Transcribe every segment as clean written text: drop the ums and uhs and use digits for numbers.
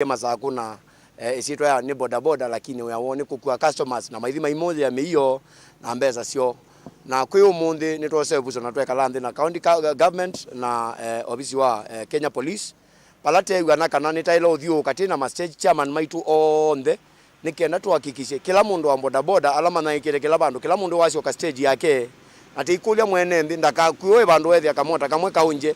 Masaku na isitwa ya ni boda boda, lakini wawone kukua customers na maithima imoja ya miyo na mbeza sio na kwi umundi nitwose buso na tweka landi na county government na ofisi wa Kenya Police palate wana kana nitailo uthio katina ma stage chairman maitu onde nikenda tuhakikishe kila mundu wa boda boda alama na ikire kila bandu kila mundu wasio ka stage yake ati ikulia mwene ndi ndaka kuwe bandu wethi akamota kamwe kaunje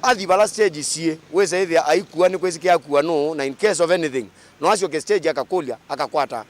athi bala stage sie wese ithia aikuwa ni kwesikia kuwa no na in case of anything no asio ke stage akakulia akakwata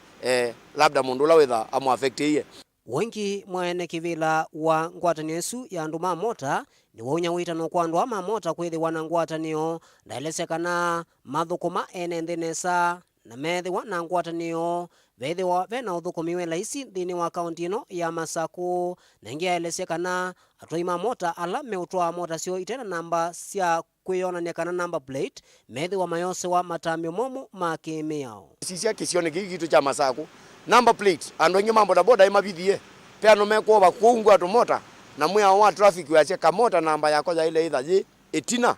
labda mundu la wetha amu affect iye wengi mwene kivila wa ngwatanio esu ya andu ma mota ni wonya witano kwa andu ama mota kwithi wana ngwatanio ndaelesekana mathukuma ene nthinesa na methi wana ngwatanio vethi wa vena uthukumiwe laisi thini wa kaunti ino ya Masaku na ingiaelesekana atoima mota ala meutwa mota sio itena namba sia kwionania kana number plate methi wa mayose wa matambio momu makimiao sisia kisione kitu cha Masaku number plate ando ngi mambo da boda imabithie pe no meko ba kuungwa to mota na mwe wa traffic ya cheka mota namba yako ya ile ithaji etina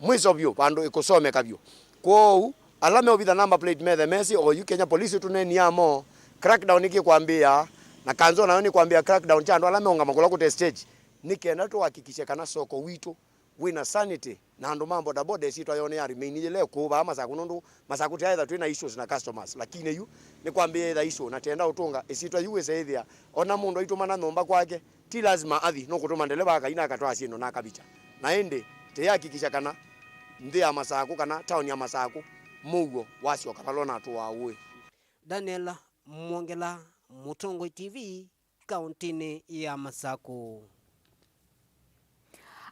mwiso byo pando ikosome kabyo ko alame obitha number plate methe mesi o Kenya Police tuneni amo crackdown ikikwambia na kanzo nayo ni kwambia crackdown chando alame onga makola ku stage nikenda to hakikisha kana soko wito wina sanity na ando mambo da boda sitwa yone ya remain ile kuba Masaku nundu Masaku taitha twina issues na customers lakini yu ni kwambia ida issue na tenda utunga isitwa USA ithia ona mundu aitumana nomba kwake ti lazima athi no kutuma ndeleva akaina akatwa sino na kabicha na ende te hakikisha kana ndi ya Masaku kana town ya Masaku mugo wasio kapalona tu wawe. Daniel Mwongela, Mutongoi TV, kauntini ya Masaku.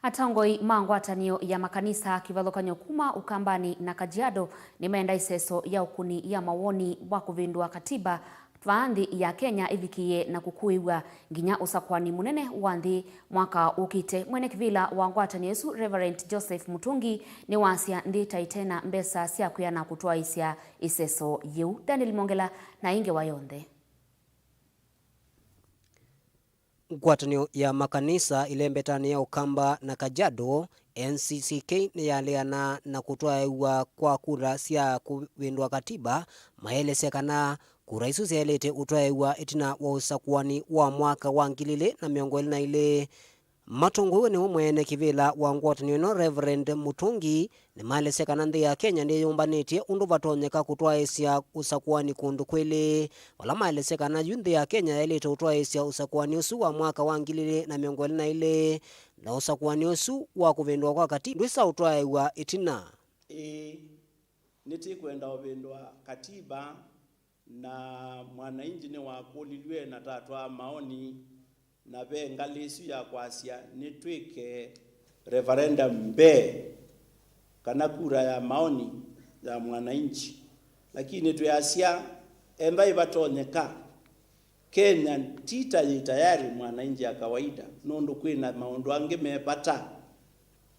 Atongoi mangwatanio ya makanisa kivathukanio kuma Ukambani na Kajiado ni menda iseso ya ukuni ya mawoni wa kuvindua katiba vaanthi ya Kenya ithikie na kukuiwa nginya usakwani munene wa nthi mwaka ukite. Mwene kivila wa ngwatanio esu Reverend Joseph Mutungi ni wasia nthi taitena mbesa sia kuyana kutoa isia iseso yu. Daniel Mwongela na inge wa yonthe. Ngwatanio ya makanisa ilembetani ya Ukamba na Kajiado NCCK ni yaleana na kutoa kwa kura sia kuvindua katiba maelesekana kura isu zielete utoa itina wa usakuani wa mwaka wa ngilile na miongoli na ile matungu ni umwene kivila wa ngwatanio no Reverend Mutungi ni maelesekana nthi ya Kenya ndi yumbanetie undu vatonyeka kutoa isia usakuani kundu kwele wala maelesekana nthi ya Kenya yaelete utoa isia usakuani usu wa mwaka wa ngilile na miongoli na ile na usakuani usu wa kuvindua kwa katiba ndwisa utoa itina niti kwenda uvindua katiba na mwananchi ni wakulilwe na tatwa maoni na be ngalisu ya kwasia nitwike referendum be kana kura ya maoni ya mwananchi lakini tuyasia emba ivatonyeka Kenya tita tayari mwananchi ya kawaida nundu kwina maundu ange mepata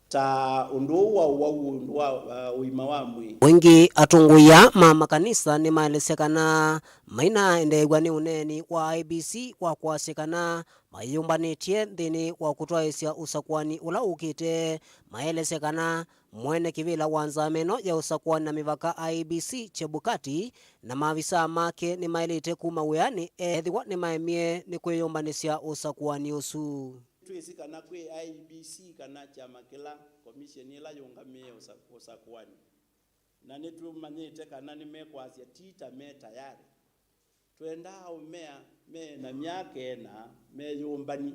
ta undu wa uima wa mwi wengi atunguya makanisa ni maelesekana maina endegwa ni uneni wa IBC kwa kwasekana mayumbanetie nthini wa kutoa isia usakwani ula ukite maelesekana mwene kivila wanzameno ya usakwani na mivaka IBC Chebukati na maafisa make ni maelete kuma weani ethiwa ni maemie ni kwiyumbanesia usakwani usu twisi kana kwe IBC kana chama kila commission ila yungamie usakwani na nitumanyite kana nimekwasia tita me tayari twenda umea me na myake na me yumbani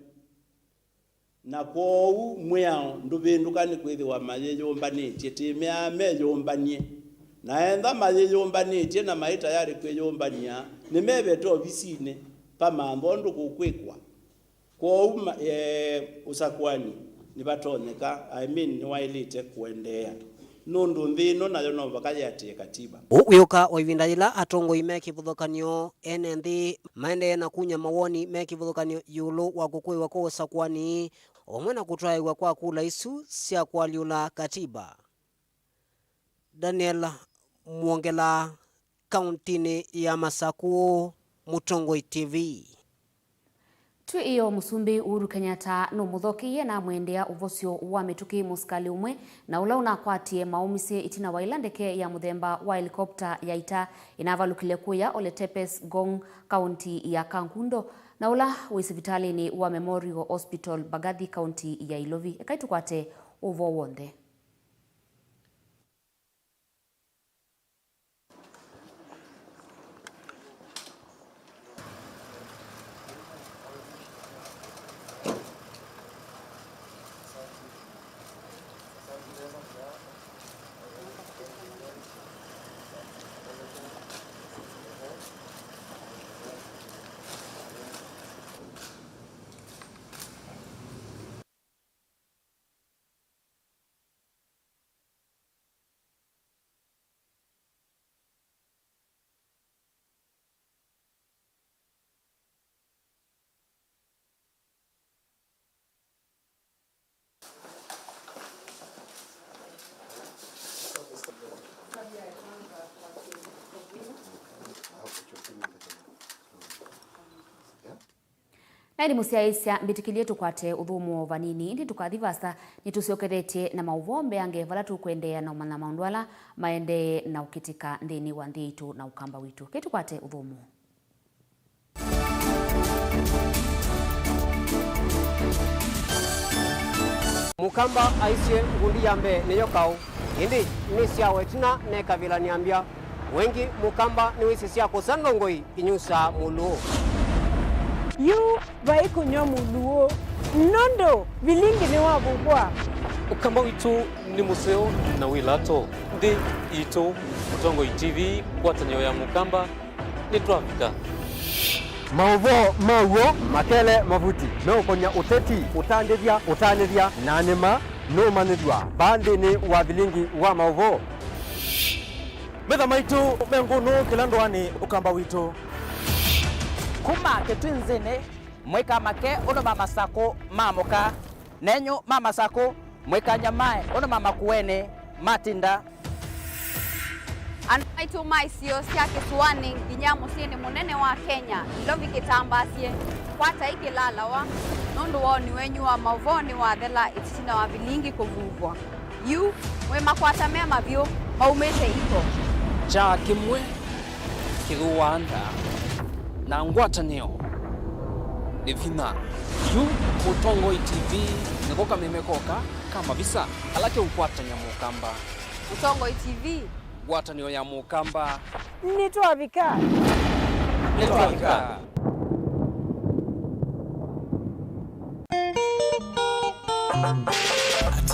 na kou mwao ndubindukani kwithi wa maye yumbanite timea me yumbanie na enda maye yumbanite na mai tayari kwe yumbania nimebeto ofisine pa mambo ndu kukwikwa kou usakwani nibatonyeka ni wailite kuendea nundu nthino nayo no bakayatie katiba uyuka oivindajila atongo imekivuthukanio ene nthi maende na kunya mawoni mekivuthukanio yulu wa kukuiwa kwa usakwani omwe na kutwaiwa kwa kula isu sia kwaliula katiba. Daniel Mwongela, kauntini ya Masaku, Mutongoi TV. Tu iyo musumbi Uhuru Kenyatta no muthokiye na mwendea uvosio wa mituki muskali umwe na ula unakwatie maumisie itina wa ilandeke ya muthemba wa helikopta ya ita inavalukile kuya Ole Tepes Gong County ya Kangundo na ula wisivitali wa Memorial Hospital Bagathi County ya Ilovi ekaitukwate uvo wonde. Naidi musiaisya mbitikilie tukwate uthumu vanini indi tukathivasa nitusiokeretie na mauvombe ange vala tukwendea na umana maundwala maende na ukitika ndini wa nthi na ukamba witu kitukwate uthumu. Mukamba aisye ngundi yambe niyo kau indi ni syawe tina ne kavila niambia wengi mukamba ni wisi sya kusanga ngoi inyusa mulu yu vai kunyo muluo nondo vilingi ni wabugwa ukamba witu ni museo na wilato ndi ito Mutongo TV kwatanyo ya mukamba ni trafika mawo makele mavuti no konya uteti utandithia nanema no manithwa bandi ni wa vilingi wa mawo betha maitu menguno kilandwani ukamba witu kuma ketwinzine mweka make ono mama sako mamoka nenyo mama sako mweka nyamae ono mama kuene matinda anaitu maisio sia Kisuani Ginyamo sieni munene wa Kenya Ilovi kitambasie kwata ikilala wa nundu woni wenyu wa mavoni wa thela itina wa vilingi kuvuvwa yu mwema kwata mema vyo maumete iko cha kimwe kiruanda na ngwatanio Devina yu Mutongo TV nikoka memekoka kama visa alake ukwatanya mukamba Mutongo TV ngwatanio ya mukamba nitwavika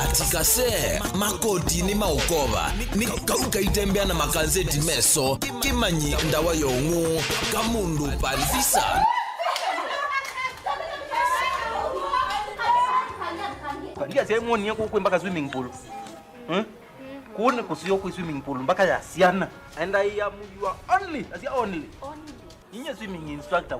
atikase makoti ni maukova ni kauka itembea na makazeti meso kimanyi ndawa yongu kamundu palifisa ndia sehemu ni yako mpaka swimming pool kuone kusio ku swimming pool mpaka ya siana and I am your only inye swimming instructor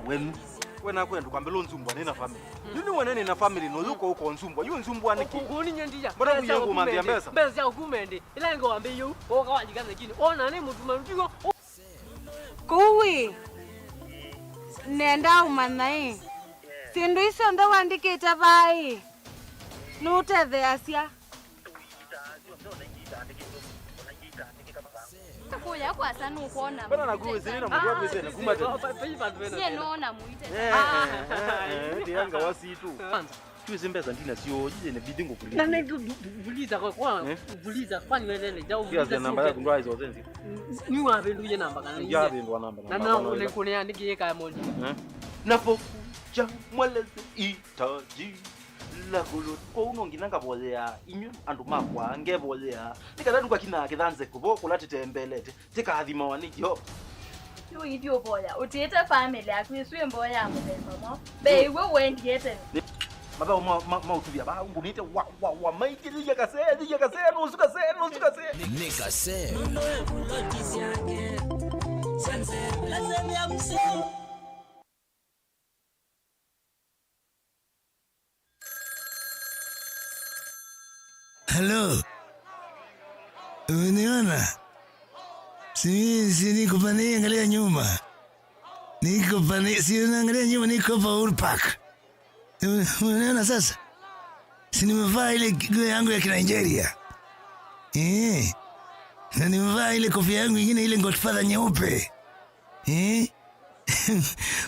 wena kwenda kwambela onzumbwa nena family nini wanene na family no yuko huko onzumbwa yu onzumbwa niki kuni nyendia mbona kuya kumambia mbesa ya kumende ila ngo ambe yu okawajika zekini ona ne mutu mandigo kuwi nenda umanai sindu iso ndo wandikite vai nuthe asia kuya kwa sana ukona bana na gruwe zina mgwa pese na kumate sie nona muite ndianga wasitu tuzimbeza ndina sio jije ne bidingo kulia na vuliza kwa vuliza kwani wewe jao vuliza namba yako ndo hizo zenzi ni wapi nduye namba kana ya ndo namba na ule kule andike kaya moja napo cha mweleze itaji la gulu ko unonginanga bolea inyu andu makwa ngebolea tikadadu kwa kina kithanze kubo kulati tembelete tika hathima wanikyo yo idio boya utiete family akwiswe mboya mubemba mo be we wendiete maba ma utubia ba ngunite wa maikili yakase no suka se nikase Hello. Uniona? Si niko pani angalia nyuma. Si unaangalia nyuma niko pa Park. Unaona sasa? Si nimevaa ile nguo yangu ya Nigeria. Na nimevaa ile kofia yangu nyingine ile Godfather nyeupe.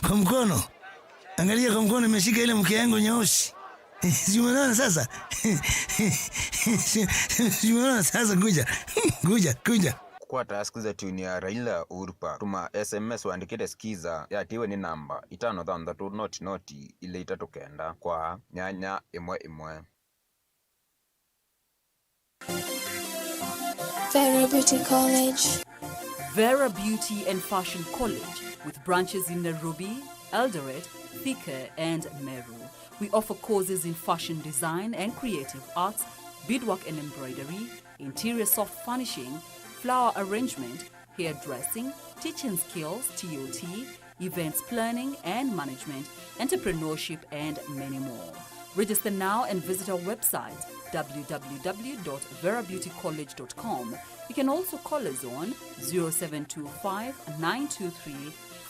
Kwa mkono. Angalia kwa mkono nimeshika ile mke yangu nyeusi. Si unaona sasa? Si unaona sasa kuja. Kwa taskiza tuni ya Raila Urpa tuma SMS waandikite skiza ya tiwe ni namba 533 ile itatokenda kwa nyanya imwe. Vera Beauty College. Vera Beauty and Fashion College with branches in Nairobi, Eldoret, Thika and Meru. We offer courses in fashion design and creative arts, beadwork and embroidery, interior soft furnishing, flower arrangement, hairdressing, teaching skills, TOT, events planning and management, entrepreneurship and many more. Register now and visit our website www.verabeautycollege.com. You can also call us on 0725 923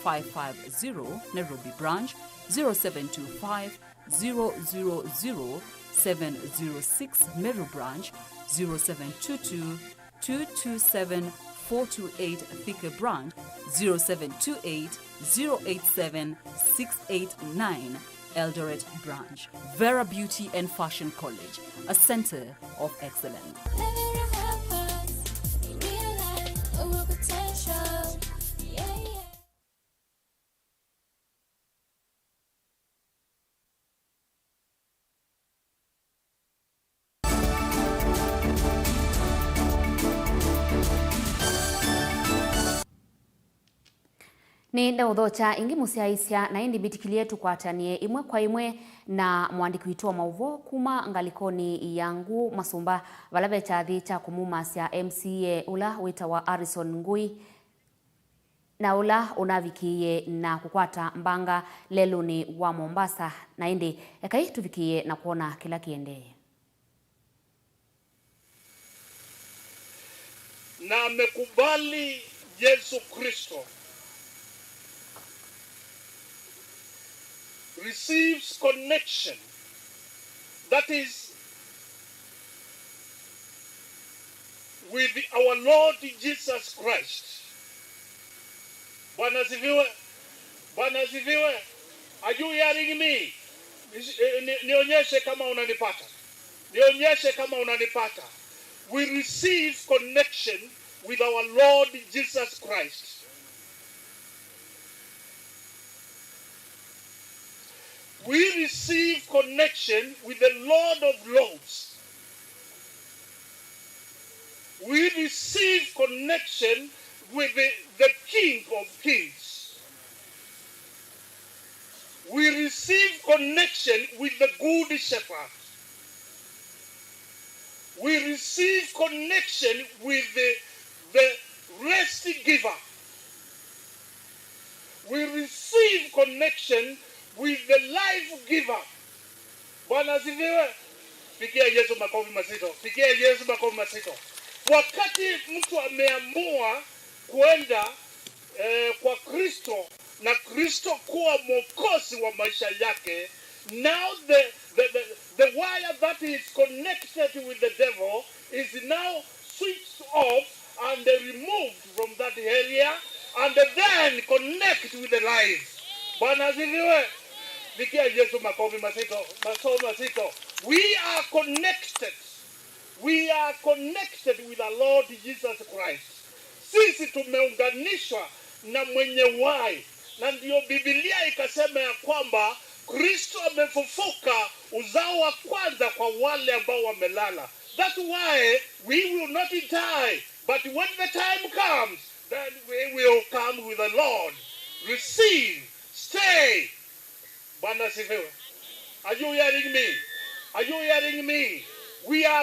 550 Nairobi branch, 0725 000 706 Meru branch, 0722 227 428 Thika branch, 0728 087 689 Eldoret branch. Vera Beauty and Fashion College, a center of excellence. Ni ndaudhocha ingi musiaisya na indi bitikili yetu kwa atanie imwe kwa imwe na mwandiki witu wa mauvo kuma ngalikoni yangu masumba valabe chathi cha kumumasya MCA ula wita wa Harrison Ngui na ula unavikiye na kukwata mbanga leluni wa Mombasa na indi ekai tuvikiye na kuona kila kiende. Na amekubali Yesu Kristo, receives connection, that is with our Lord Jesus Christ. Bwana asifiwe. Are you hearing me? Nionyeshe kama unanipata. We receive connection with our Lord Jesus Christ. We receive connection with the Lord of Lords. We receive connection with the King of Kings. We receive connection with the Good Shepherd. We receive connection with the rest giver. We receive connection with the life giver. Bwana asifiwe. Pigia Yesu makofi mazito. Wakati mtu ameamua kwenda kwa Kristo na Kristo kuwa mwokozi wa maisha yake, now the wire that is connected with the devil is now switched off and removed from that area and then connect with the life. Bwana asifiwe. Pigia Yesu makofi mazito. We are connected. We are connected with the Lord Jesus Christ. Sisi tumeunganishwa na mwenye wai. Na ndio Biblia ikasema ya kwamba Kristo amefufuka uzao wa kwanza kwa wale ambao wamelala. That's why we will not die. But when the time comes, then we will come with the Lord. Receive. Stay. Bwana asifiwe. Are you hearing me? We are